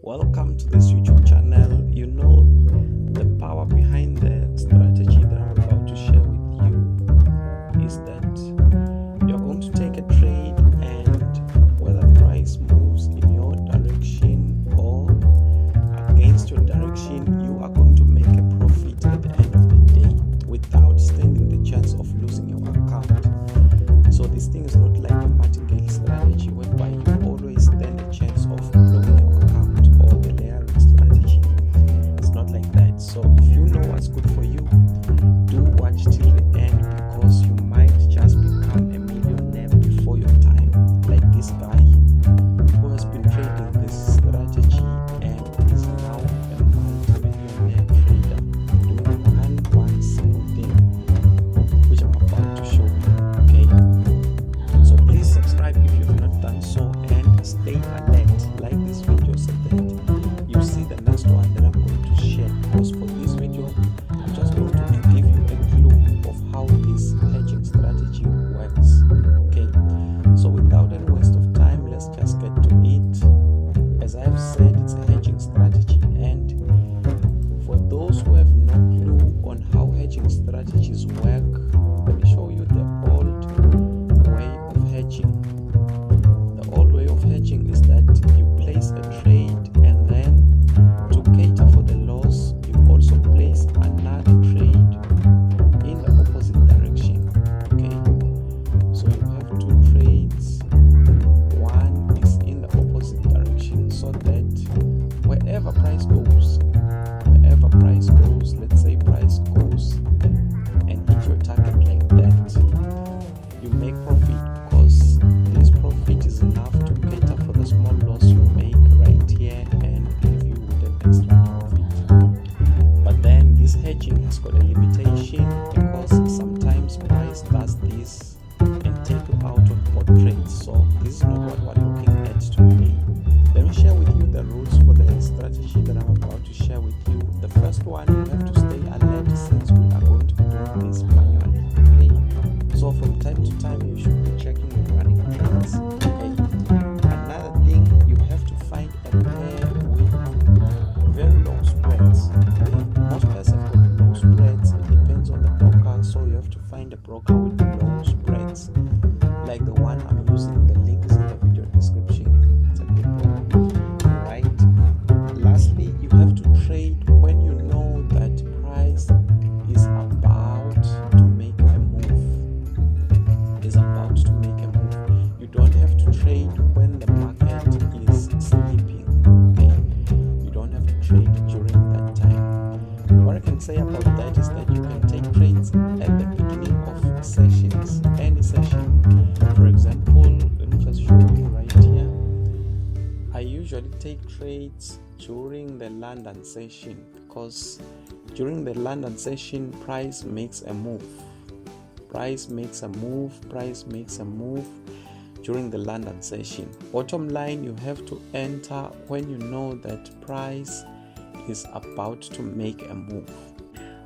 Welcome to this YouTube channel. You know the power behind the strategy that I'm about to share with you is that you're going to take a trade, and whether price moves in your direction or against your direction, you are going to make a profit at the end of the day without standing the chance of losing your account. So this thing is not like a martingale strategy whereby you always stand a chance of blowing your account, or the layering strategy. It's not like that. So if you know what's good for you, do watch till the end, because you might just become a millionaire before your time, like this guy who has been trading this strategy and is now a multi-millionaire trader doing one single thing, which I'm about to show you. Okay, so please subscribe if you have not done so, and stay alert, like this video, so that you see the next one that I'm going to share. Because for this video, I'm just going to give you a clue of how this hedging strategy works. Okay, so without any waste of time, let's just get to it. As I have said, it's a hedging strategy, and for those who have no clue on how hedging strategies work, let me show you the old way of hedging. The old way of hedging is that you place a trade, and then to cater for the loss, you also place another trade in the opposite direction. Okay, so you have two trades. One is in the opposite direction, so that wherever price goes, let's say price goes and hit your target like that, you make profit, because this profit is enough to cater for the small loss you make right here and leave you with an extra profit. But then this hedging has got a limitation, because sometimes price does this and take you out of both trades. So this is not what we're looking at today. Let me share with you the rules for the strategy that I'm about to share with you. The first one, you have to stay alert, since we are going to be doing this manually. Okay, so from time to time you should be checking your running trades. Okay, another thing, you have to find a pair with very low spreads. Okay, most pairs have got low spreads. It depends on the broker, so you have to find a broker with low spreads, like the one I'm using. The link is in the video description. It's a good broker, right? Lastly, you have to trade when you know that price is about to make a move. You don't have to trade when the market is sleeping. Okay, you don't have to trade during that time. What I can say about that is that you can take trades at the beginning of sessions, any session. For example, let me just show you right here. I usually take trades during the London session, because during the London session, price makes a move during the London session. Bottom line, you have to enter when you know that price is about to make a move.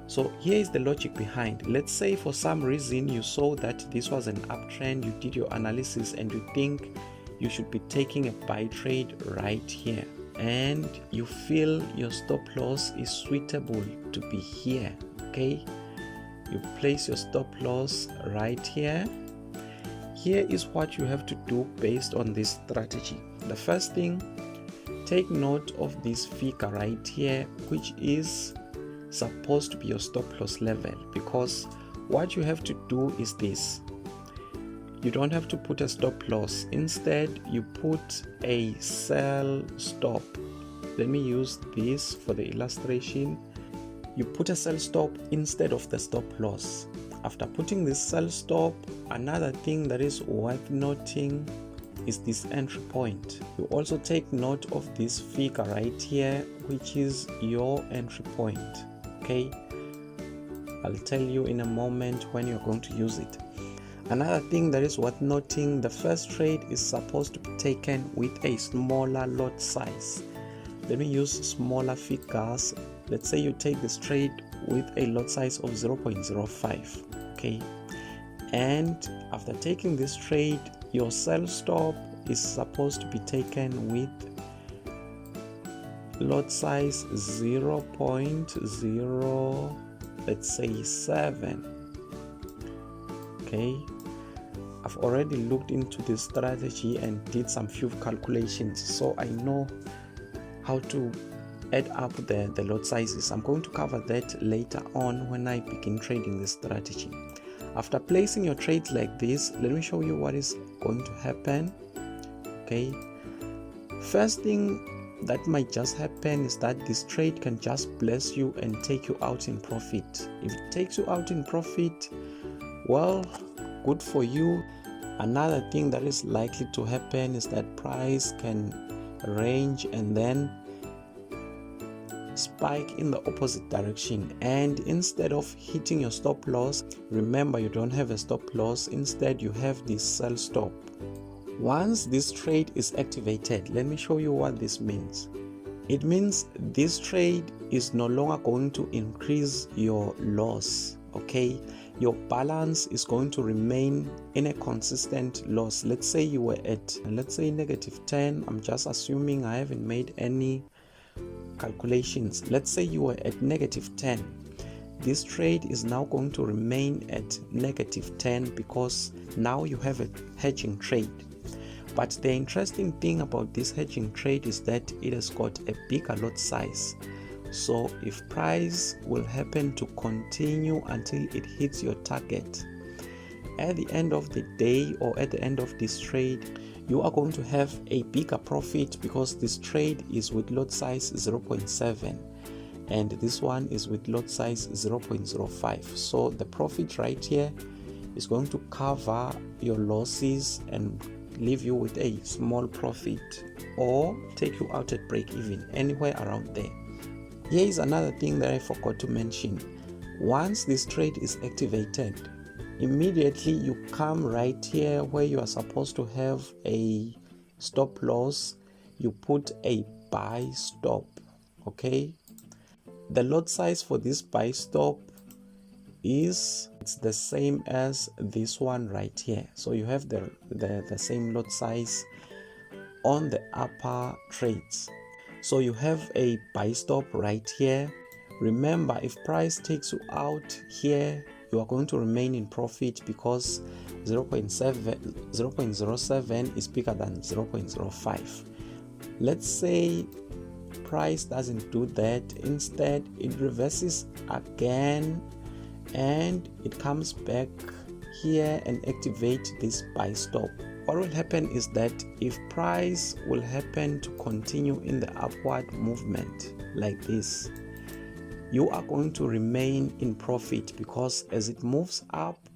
So here is the logic behind. Let's say for some reason you saw that this was an uptrend, you did your analysis, and you think you should be taking a buy trade right here, and you feel your stop loss is suitable to be here. Okay, you place your stop loss right here. Here is what you have to do based on this strategy. The first thing, take note of this figure right here, which is supposed to be your stop loss level, because what you have to do is this. You don't have to put a stop loss. Instead, you put a sell stop. Let me use this for the illustration. You put a sell stop instead of the stop loss. After putting this sell stop, another thing that is worth noting is this entry point. You also take note of this figure right here, which is your entry point. Okay, I'll tell you in a moment when you're going to use it. Another thing that is worth noting, the first trade is supposed to be taken with a smaller lot size. Let me use smaller figures. Let's say you take this trade with a lot size of 0.05. Okay, and after taking this trade, your sell stop is supposed to be taken with lot size 0.0, let's say 7. Okay, I've already looked into this strategy and did some few calculations, so I know how to add up the lot sizes. I'm going to cover that later on when I begin trading this strategy. After placing your trades like this, let me show you what is going to happen. Okay, first thing that might just happen is that this trade can just bless you and take you out in profit. If it takes you out in profit, well, good for you. Another thing that is likely to happen is that price can range and then spike in the opposite direction, and instead of hitting your stop loss, remember you don't have a stop loss, instead you have this sell stop. Once this trade is activated, let me show you what this means. It means this trade is no longer going to increase your loss. Okay, your balance is going to remain in a consistent loss. Let's say you were at, let's say, -10. I'm just assuming, I haven't made any calculations. Let's say you were at -10. This trade is now going to remain at -10 because now you have a hedging trade. But the interesting thing about this hedging trade is that it has got a bigger lot size. So if price will happen to continue until it hits your target, at the end of the day or at the end of this trade, you are going to have a bigger profit because this trade is with lot size 0.7 and this one is with lot size 0.05. So the profit right here is going to cover your losses and leave you with a small profit or take you out at break even, anywhere around there. Here is another thing that I forgot to mention. Once this trade is activated, immediately you come right here where you are supposed to have a stop loss. You put a buy stop. Okay, the lot size for this buy stop is, it's the same as this one right here. So you have the same lot size on the upper trades. So you have a buy stop right here. Remember, if price takes you out here, you are going to remain in profit because 0.07 is bigger than 0.05. Let's say price doesn't do that. Instead, it reverses again and it comes back here and activate this buy stop. What will happen is that if price will happen to continue in the upward movement like this, you are going to remain in profit because as it moves up,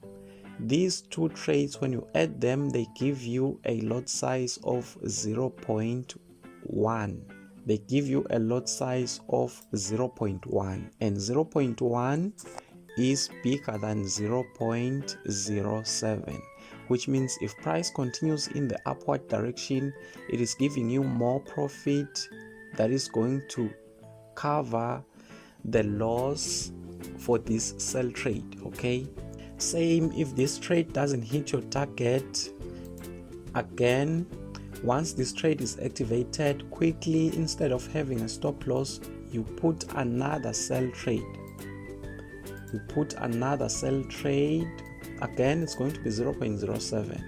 these two trades, when you add them, they give you a lot size of 0.1. They give you a lot size of 0.1, and 0.1 is bigger than 0.07, which means if price continues in the upward direction, it is giving you more profit that is going to cover the loss for this sell trade. Okay, same if this trade doesn't hit your target. Again, once this trade is activated, quickly, instead of having a stop loss, you put another sell trade. You put another sell trade. Again, it's going to be 0.07.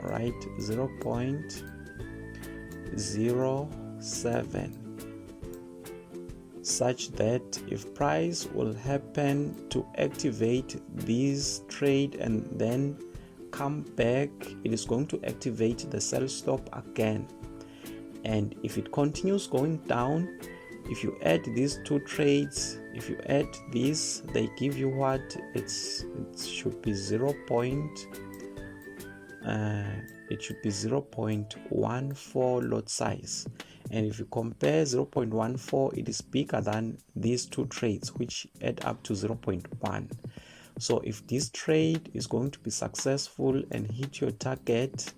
all right, 0.07, such that if price will happen to activate this trade and then come back, it is going to activate the sell stop again. And if it continues going down, if you add these two trades, if you add this, they give you what? It should be 0.14 lot size. And if you compare 0.14, it is bigger than these two trades, which add up to 0.1. So if this trade is going to be successful and hit your target,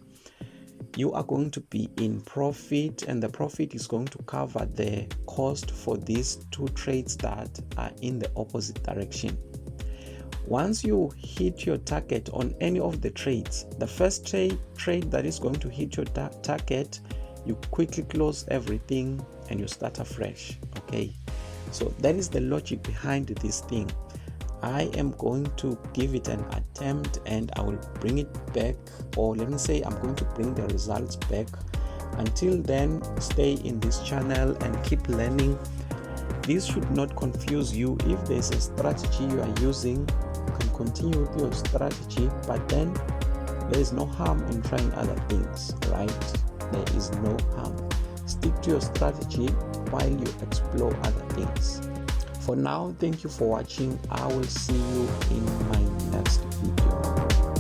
you are going to be in profit, and the profit is going to cover the cost for these two trades that are in the opposite direction. Once you hit your target on any of the trades, the first trade that is going to hit your target, you quickly close everything and you start afresh. Okay, so that is the logic behind this thing. I am going to give it an attempt and I will bring it back, or let me say I'm going to bring the results back. Until then, stay in this channel and keep learning. This should not confuse you. If there's a strategy you are using, you can continue with your strategy, but then there is no harm in trying other things, right? There is no harm. Stick to your strategy while you explore other things. For now, thank you for watching. I will see you in my next video.